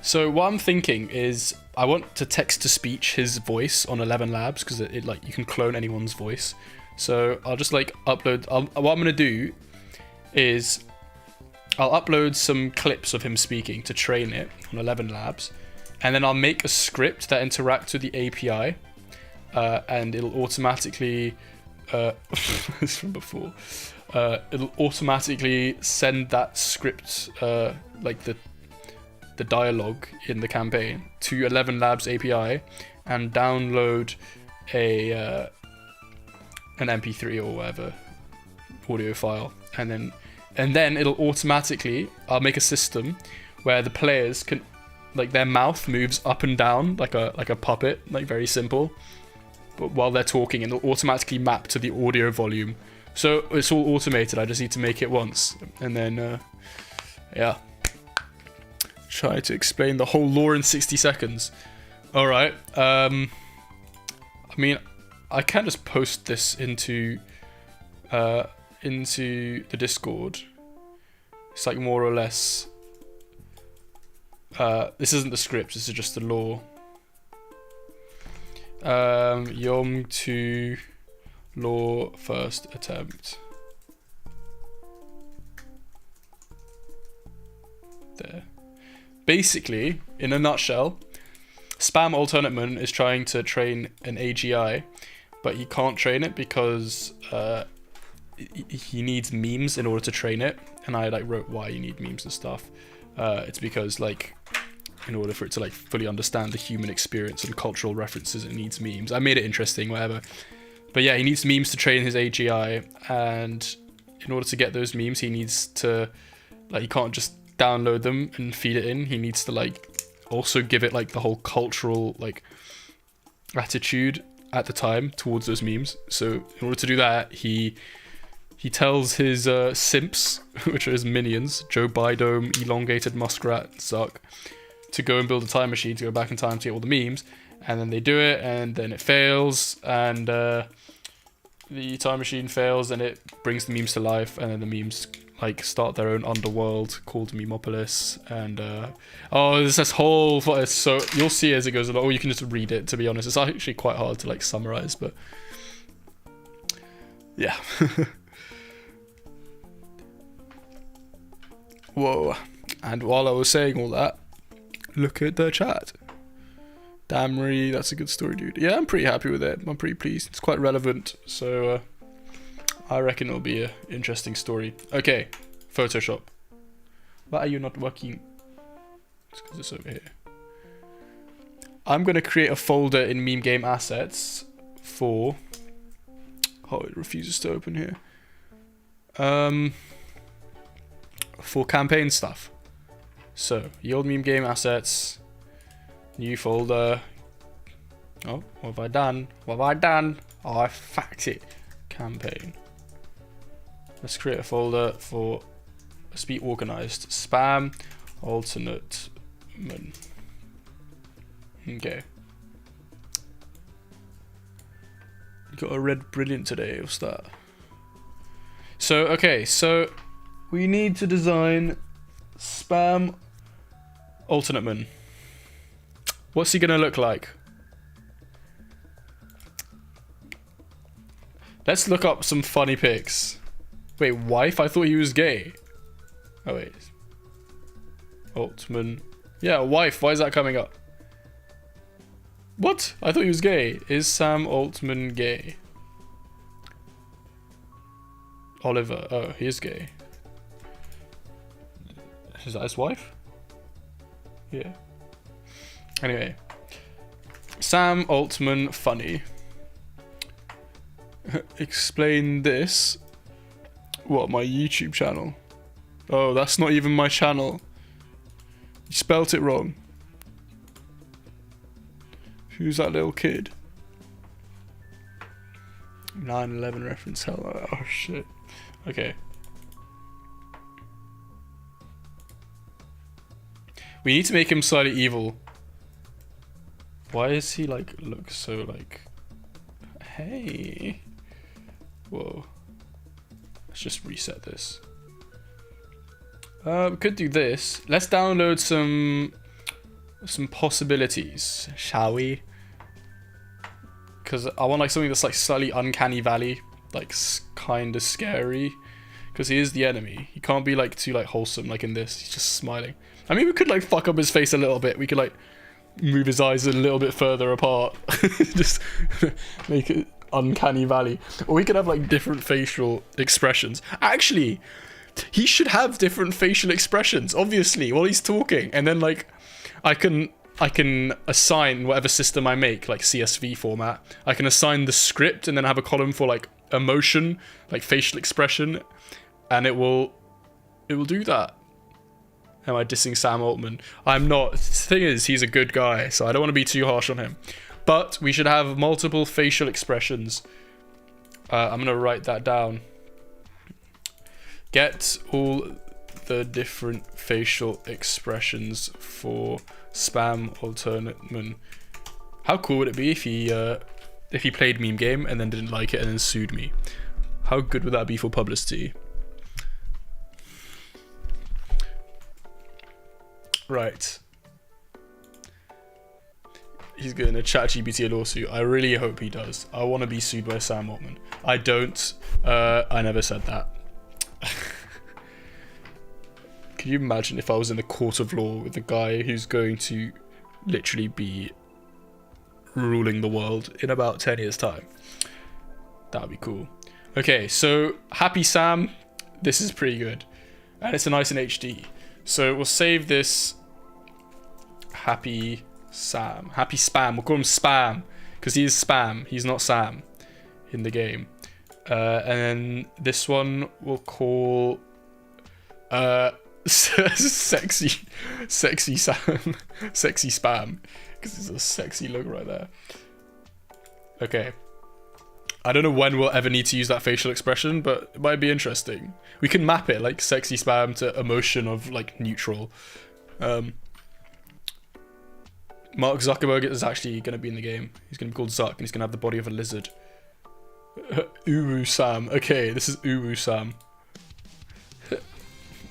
So what I'm thinking is I want to text to speech his voice on 11 Labs because it like you can clone anyone's voice. So I'll just like upload. What I'm gonna do is I'll upload some clips of him speaking to train it on 11 Labs, and then I'll make a script that interacts with the API, and it'll automatically. This from before. It'll automatically send that script, like the dialogue in the campaign, to 11 Labs API, and download an MP3 or whatever audio file, and then it'll automatically. I'll make a system where the players can, like, their mouth moves up and down like a puppet, like very simple. But while they're talking, and it'll automatically map to the audio volume. So it's all automated. I just need to make it once, and then yeah, try to explain the whole lore in 60 seconds. All right. I mean, I can just post this into the Discord. It's like more or less. This isn't the script. This is just the lore. Yom 2 lore first attempt. There. Basically, in a nutshell, Spam Alternate Man is trying to train an AGI, but he can't train it because he needs memes in order to train it. And I like wrote why you need memes and stuff. It's because like, in order for it to like fully understand the human experience and cultural references, it needs memes. I made it interesting, whatever. But yeah, he needs memes to train his AGI, and in order to get those memes, he needs to, like, he can't just download them and feed it in. He needs to like also give it like the whole cultural like attitude at the time towards those memes. So in order to do that, he tells his simps, which are his minions, Joe Bidome, Elongated Muskrat, Zuck, to go and build a time machine to go back in time to get all the memes. And then they do it, and then it fails, and the time machine fails, and it brings the memes to life, and then the memes like start their own underworld called Memopolis. And there's this whole, so you'll see as it goes along, or you can just read it. To be honest, it's actually quite hard to like summarize, but yeah. Whoa. And while I was saying all that, look at the chat. Damri, that's a good story, dude. Yeah, I'm pretty happy with it. I'm pretty pleased. It's quite relevant, so I reckon it'll be an interesting story. Okay, Photoshop. Why are you not working? It's because it's over here. I'm going to create a folder in Meme Game Assets for... Oh, it refuses to open here. For campaign stuff. So, Ye Olde Meme Game Assets... New folder. Oh, what have I done? What have I done? Oh, I fucked it. Campaign. Let's create a folder for... Let's be organized. Spam alternate man. Okay. Got a red brilliant today. What's that? So, okay. So, we need to design Spam alternate man. What's he gonna look like? Let's look up some funny pics. Wait, wife? I thought he was gay. Oh wait. Altman. Yeah, wife. Why is that coming up? What? I thought he was gay. Is Sam Altman gay? Oliver. Oh, he is gay. Is that his wife? Yeah. Anyway, Sam Altman funny. Explain this. What, my YouTube channel? Oh, that's not even my channel. You spelt it wrong. Who's that little kid? 9/11 reference. Hell, oh shit. Okay. We need to make him slightly evil. Why is he like look so like? Hey. Whoa. Let's just reset this. We could do this. Let's download some possibilities, shall we? Because I want like something that's like slightly uncanny valley, like kind of scary. Because he is the enemy. He can't be like too like wholesome like in this. He's just smiling. I mean, we could like fuck up his face a little bit. We could like move his eyes a little bit further apart. Just make it uncanny valley. Or we could have like different facial expressions. Actually, he should have different facial expressions, obviously, while he's talking. And then like I can assign whatever system I make, like CSV format. I can assign the script and then have a column for like emotion, like facial expression, and it will do that. Am I dissing Sam Altman? I'm not. The thing is, he's a good guy, so I don't want to be too harsh on him. But we should have multiple facial expressions. I'm going to write that down. Get all the different facial expressions for Spam Alternate. How cool would it be if he played Meme Game and then didn't like it and then sued me? How good would that be for publicity? Right. He's getting a ChatGPT lawsuit. I really hope he does. I want to be sued by Sam Altman. I don't. I never said that. Could you imagine if I was in the court of law with the guy who's going to literally be ruling the world in about 10 years time? That would be cool. Okay, so Happy Sam. This is pretty good. And it's a nice in HD. So we'll save this Happy Sam. Happy Spam. We'll call him Spam. Because he is Spam. He's not Sam in the game. And then this one we'll call sexy Sam. Sexy Spam. Because it's a sexy look right there. Okay. I don't know when we'll ever need to use that facial expression, but it might be interesting. We can map it like sexy Spam to emotion of like neutral. Mark Zuckerberg is actually going to be in the game. He's going to be called Zuck and he's going to have the body of a lizard. Uwu Sam. Okay, this is Uwu Sam.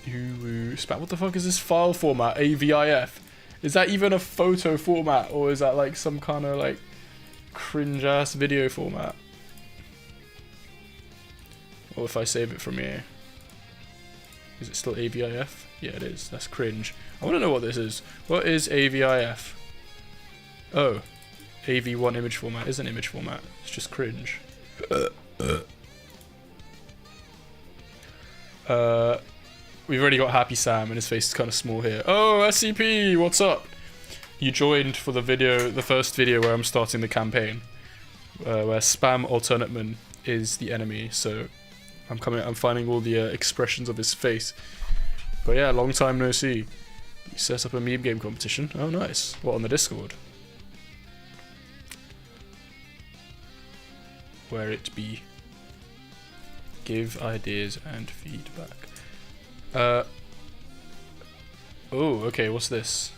Uwu Spam. What the fuck is this file format? AVIF. Is that even a photo format or is that like some kind of like cringe ass video format? Or if I save it from here. Is it still AVIF? Yeah, it is. That's cringe. I want to know what this is. What is AVIF? Oh. AV1 image format is an image format. It's just cringe. We've already got Happy Sam and his face is kind of small here. Oh, SCP, what's up? You joined for the video, the first video where I'm starting the campaign. Where Spam Alternate is the enemy, so I'm finding all the expressions of his face. But yeah, long time no see. You set up a meme game competition. Oh, nice. What, on the Discord? Where it be. Give ideas and feedback. Oh, okay, what's this?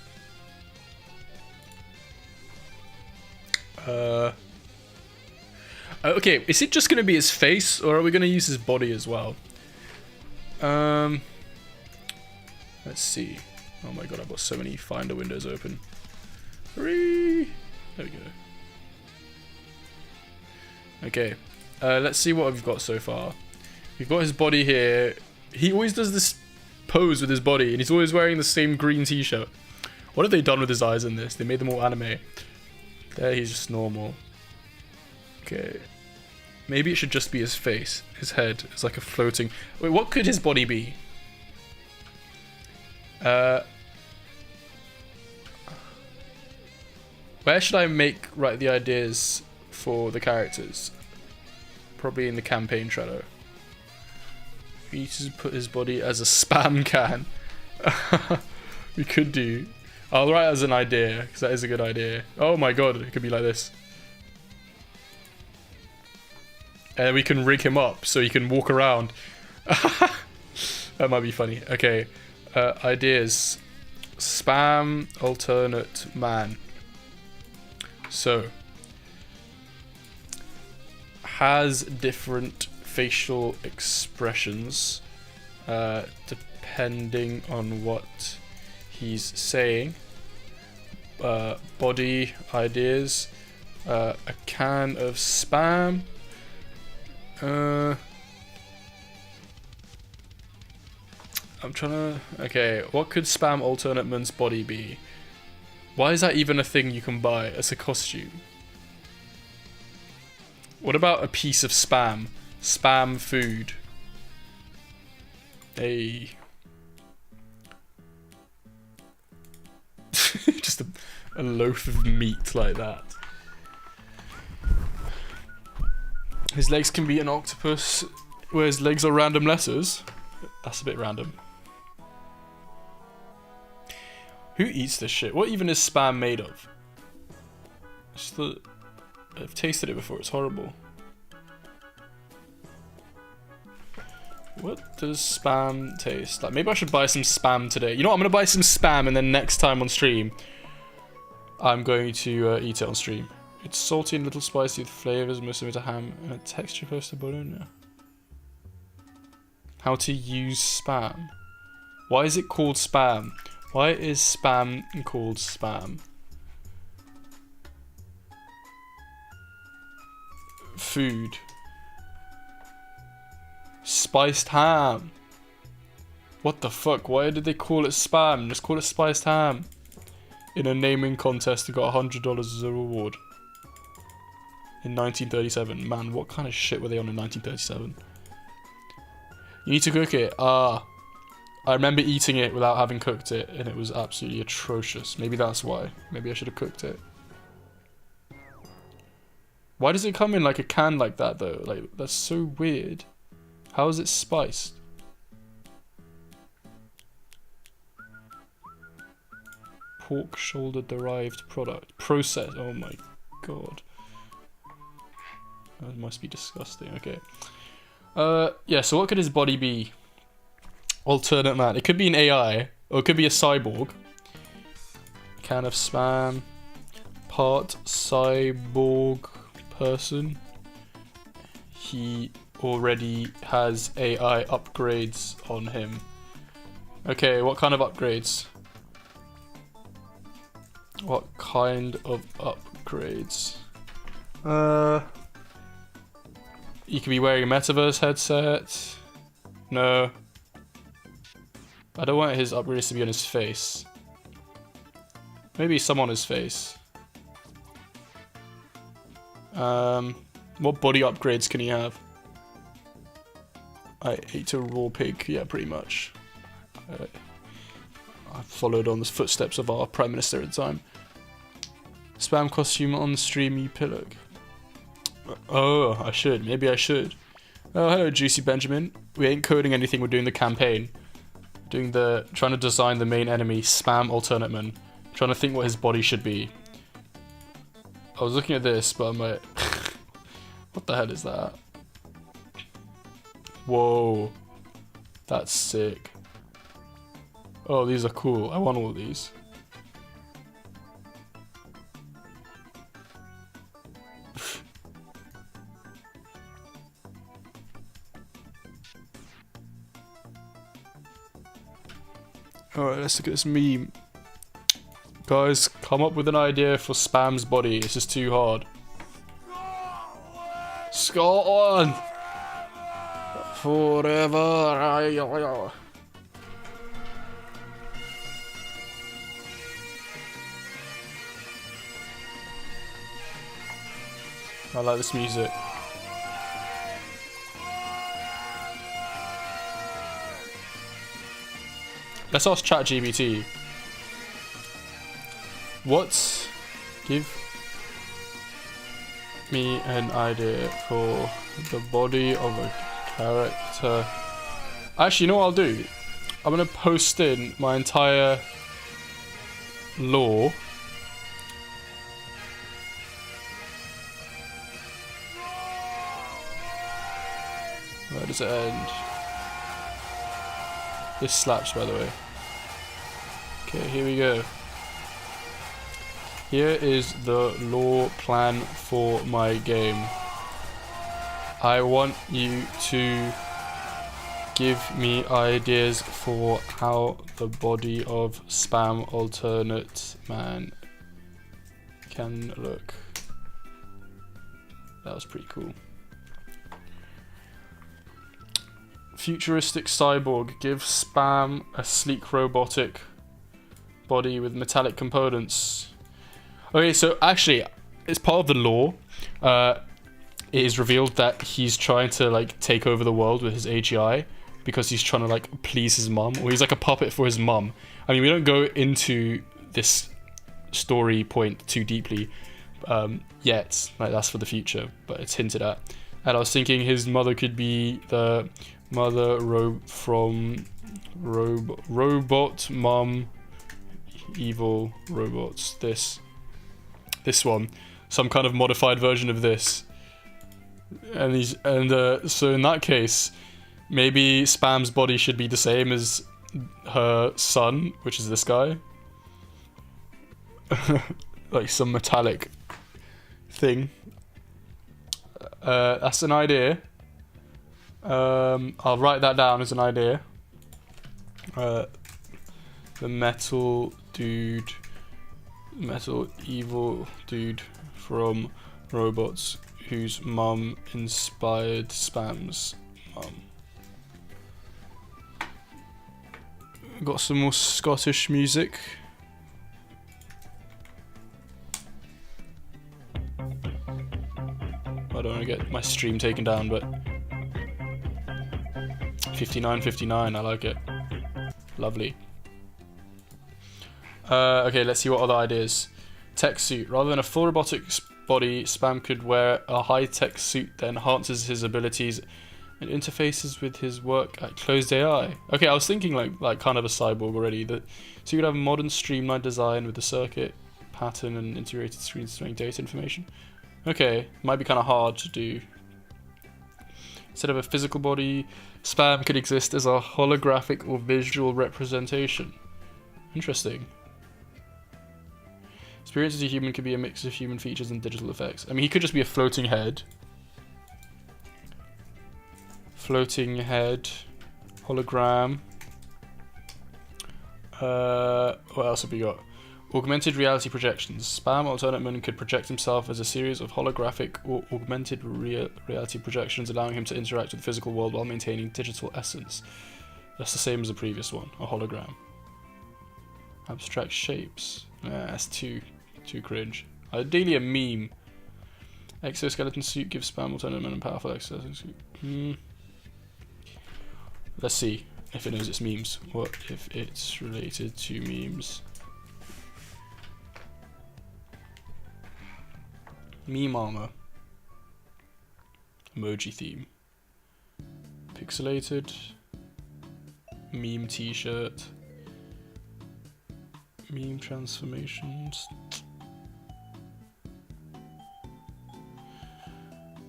Okay, is it just going to be his face, or are we going to use his body as well? Let's see. Oh my god, I've got so many Finder windows open. There we go. Okay, let's see what we've got so far. We've got his body here. He always does this pose with his body, and he's always wearing the same green t-shirt. What have they done with his eyes in this? They made them all anime. There, he's just normal. Okay. Maybe it should just be his face. His head is like a floating... Wait, what could his body be? Where should I write the ideas for the characters? Probably in the campaign Trello. We need to put his body as a spam can. We could do. I'll write it as an idea, because that is a good idea. Oh my god, it could be like this. And we can rig him up so he can walk around. That might be funny. Okay, ideas. Spam alternate man. So, has different facial expressions depending on what he's saying. Body ideas. A can of spam. I'm trying to... Okay, what could spam alternate man's body be? Why is that even a thing you can buy as a costume? What about a piece of spam? Spam food. Hey. Just a loaf of meat like that. His legs can be an octopus, where his legs are random letters. That's a bit random. Who eats this shit? What even is spam made of? I've tasted it before, it's horrible. What does spam taste like? Maybe I should buy some spam today. You know what, I'm gonna buy some spam and then next time on stream, I'm going to eat it on stream. It's salty and a little spicy with flavors, most of it a ham, and a texture close to bologna. How to use spam. Why is it called spam? Why is spam called spam? Food. Spiced ham. What the fuck? Why did they call it spam? Just call it spiced ham. In a naming contest, it got $100 as a reward. In 1937. Man, what kind of shit were they on in 1937? You need to cook it. I remember eating it without having cooked it, and it was absolutely atrocious. Maybe that's why. Maybe I should have cooked it. Why does it come in like a can like that, though? Like, that's so weird. How is it spiced? Pork shoulder derived product. Processed. Oh my god. That must be disgusting. Okay. Yeah, so what could his body be? Alternate man. It could be an AI, or it could be a cyborg. Can of spam. Part cyborg person. He already has AI upgrades on him. Okay, what kind of upgrades? What kind of upgrades? You could be wearing a metaverse headset. No. I don't want his upgrades to be on his face. Maybe some on his face. What body upgrades can he have? I ate a raw pig. Yeah, pretty much. I followed on the footsteps of our Prime Minister at the time. Spam costume on stream, you pillock. Oh, I should. Maybe I should. Oh, hello, Juicy Benjamin. We ain't coding anything, we're doing the campaign. Trying to design the main enemy, Spam Alternate Man. Trying to think what his body should be. I was looking at this, but I'm like... what the hell is that? Whoa. That's sick. Oh, these are cool. I want all these. Alright, let's look at this meme. Guys, come up with an idea for Spam's body. This is too hard. Scotland! Forever! I like this music. Let's ask ChatGPT. Give me an idea for the body of a character. Actually, you know what I'll do? I'm gonna post in my entire lore. Where does it end? This slaps, by the way. Okay, here we go. Here is the lore plan for my game. I want you to give me ideas for how the body of spam alternate man can look. That was pretty cool. Futuristic cyborg. Give spam a sleek robotic body with metallic components. Okay, so actually, it's part of the lore. It is revealed that he's trying to like take over the world with his AGI because he's trying to like please his mum, or he's like a puppet for his mum. I mean, we don't go into this story point too deeply yet. Like that's for the future, but it's hinted at. And I was thinking his mother could be the mother from robot mum, evil robots. This one, some kind of modified version of this, and so in that case, maybe Spam's body should be the same as her son, which is this guy, like some metallic thing. That's an idea. I'll write that down as an idea. The metal evil dude from robots whose mum inspired Spam's mum. Got some more Scottish music. I don't want to get my stream taken down, but 59.59, I like it. Lovely. Okay, let's see what other ideas. Tech suit. Rather than a full robotic body, Spam could wear a high-tech suit that enhances his abilities and interfaces with his work at closed AI. Okay, I was thinking like kind of a cyborg already. So you could have a modern streamlined design with the circuit pattern and integrated screens displaying data information. Okay, might be kind of hard to do. Instead of a physical body, Spam could exist as a holographic or visual representation. Interesting. Experience as a human could be a mix of human features and digital effects. I mean, he could just be a floating head. Floating head. Hologram. What else have we got? Augmented reality projections. Spam Alternate Man could project himself as a series of holographic or augmented reality projections, allowing him to interact with the physical world while maintaining digital essence. That's the same as the previous one, a hologram. Abstract shapes. Nah, that's too cringe. Ideally a meme. Exoskeleton suit gives Spam Alternate Man a powerful exoskeleton suit. Let's see if it knows it's memes. What if it's related to memes? Meme armor. Emoji theme. Pixelated. Meme t-shirt. Meme transformations.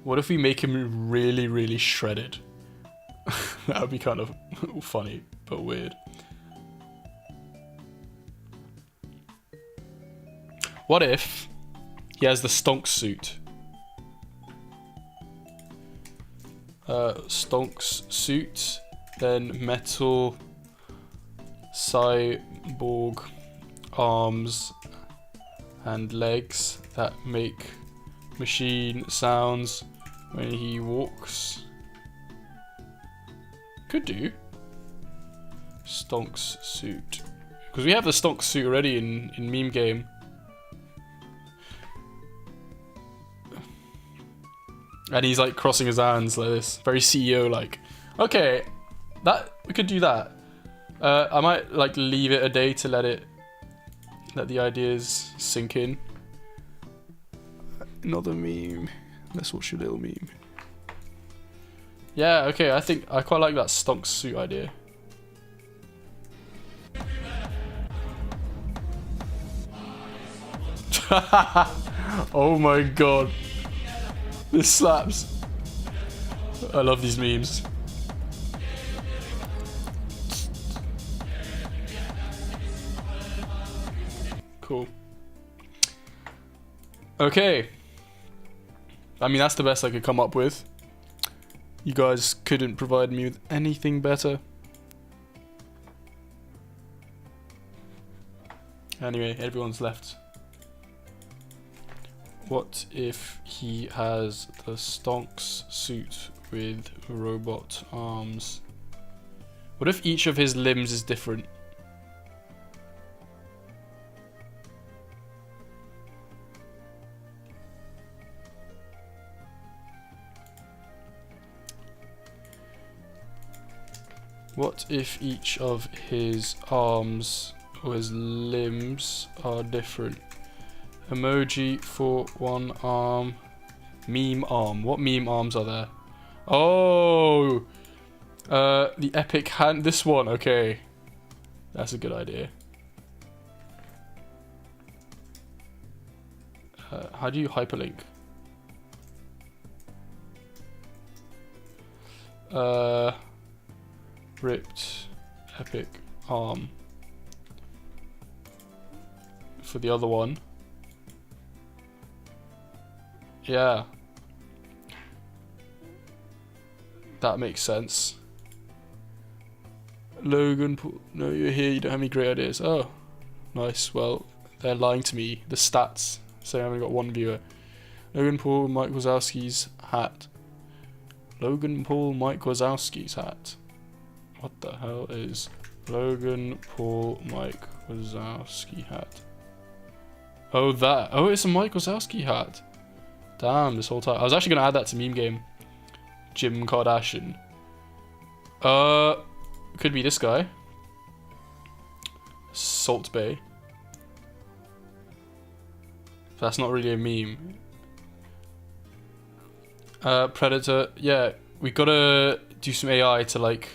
What if we make him really, really shredded? That would be kind of funny, but weird. What if he has the stonks suit? Stonks suit, then metal cyborg arms and legs that make machine sounds when he walks. Could do. Stonks suit. Because we have the stonks suit already in Meme Game. And he's like crossing his hands like this. Very CEO like. Okay, we could do that. I might like leave it a day to let the ideas sink in. Another meme. Let's watch a little meme. Yeah, okay, I think I quite like that stonks suit idea. Oh my god. This slaps. I love these memes. Cool. Okay. I mean, that's the best I could come up with. You guys couldn't provide me with anything better. Anyway, everyone's left. What if he has the Stonks suit with robot arms? What if each of his limbs is different? What if each of his arms or his limbs are different? Emoji for one arm. Meme arm. What meme arms are there? Oh! The epic hand. This one. Okay. That's a good idea. How do you hyperlink? Ripped epic arm. For the other one. Yeah. That makes sense. Logan Paul. No, you're here. You don't have any great ideas. Oh. Nice. Well, they're lying to me. The stats say I've only got one viewer. Logan Paul, Mike Wazowski's hat. Logan Paul, Mike Wazowski's hat. What the hell is Logan Paul, Mike Wazowski hat? Oh, that. Oh, it's a Mike Wazowski hat. Damn, this whole time. I was actually going to add that to meme game. Jim Kardashian. Could be this guy. Salt Bay. That's not really a meme. Predator. Yeah, we gotta do some AI to like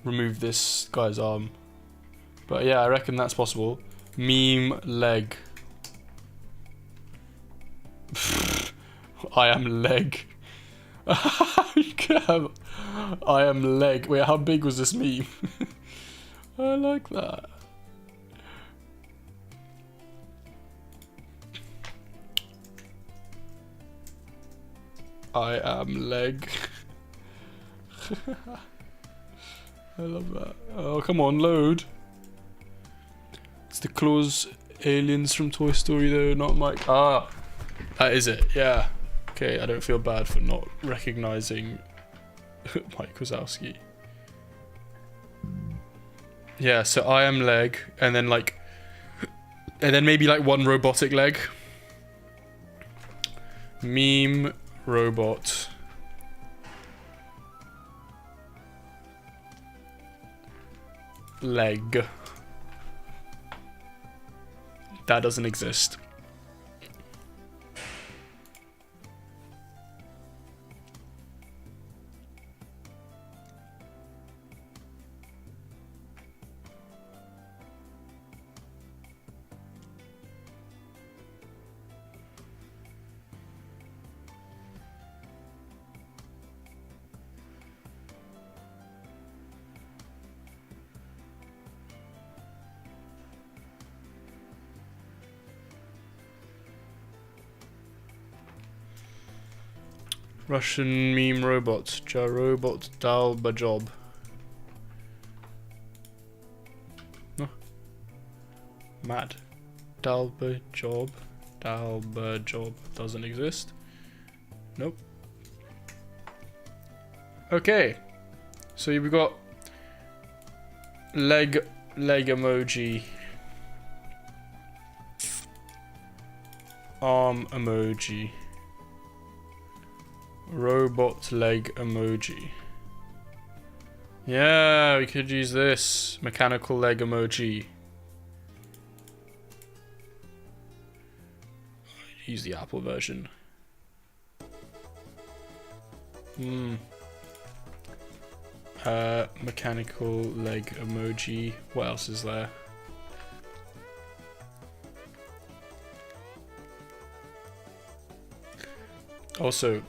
remove this guy's arm. But yeah, I reckon that's possible. Meme leg. I am leg. You can have I am leg. Wait, how big was this meme? I like that. I am leg. I love that. Oh, come on, load. It's the claws aliens from Toy Story though, not Mike. Ah, that is it, yeah. Okay, I don't feel bad for not recognizing Mike Wazowski. Yeah, so I am leg, and then like, and then maybe like one robotic leg. Meme robot. Leg. That doesn't exist. Russian meme robot. Jarobot Dalbajob. No. Mad. Dalbajob. Dalbajob doesn't exist. Nope. Okay. So we've got leg emoji. Arm emoji. Robot leg emoji. Yeah, we could use this. Mechanical leg emoji. Use the Apple version. Mechanical leg emoji. What else is there? Also,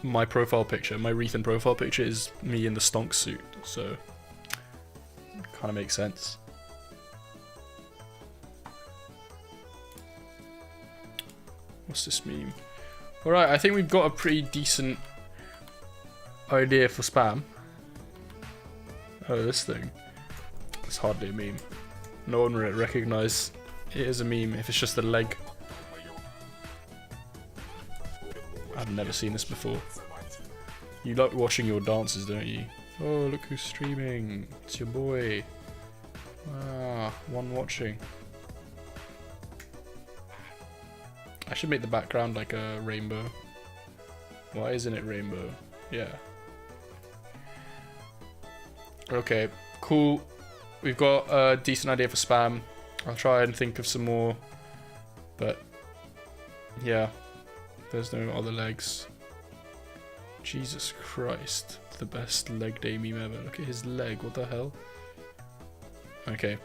my profile picture, my Rethan profile picture is me in the stonk suit, so kind of makes sense. What's this meme? Alright, I think we've got a pretty decent idea for spam. Oh, this thing. It's hardly a meme. No one will recognise it as a meme if it's just a leg. I've never seen this before. You like watching your dances, don't you? Oh, look who's streaming. It's your boy. Ah, one watching. I should make the background like a rainbow. Why isn't it rainbow? Yeah. Okay, cool. We've got a decent idea for spam. I'll try and think of some more. But, yeah. There's no other legs. Jesus Christ. The best leg day meme ever. Look at his leg, what the hell? Okay.